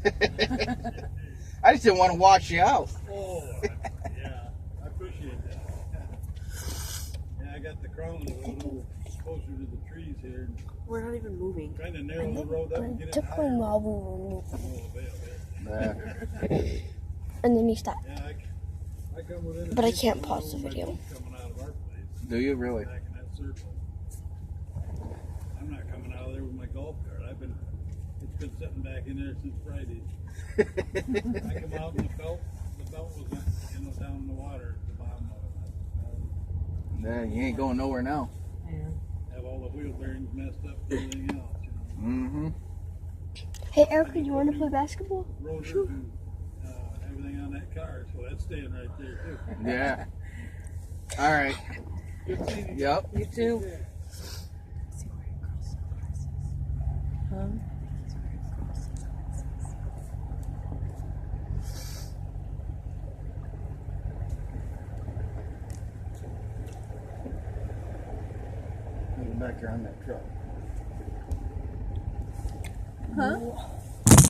I just didn't want to wash you out. Oh, yeah, I appreciate that. Yeah, I got the crown a little closer to the trees here. We're not even moving. Trying to narrow the road up and get it tickling higher. while we were moving. And then he stopped. Yeah, I come within But I can't pause the video. coming out of our place. Do you really? Back in that circle. I'm not coming out of there with my golf cart. It's been sitting back in there since Friday. I come out and the belt was down in the water at the bottom of it. Yeah, you ain't going nowhere now. Have all the wheel bearings messed up and everything else. Mm-hmm. Hey, Erica, do you want to play basketball? Rotors and everything on that car, so that's staying right there too. Yeah. All right. Good seeing you. Yep. You too. Huh? Back there on that truck. Huh?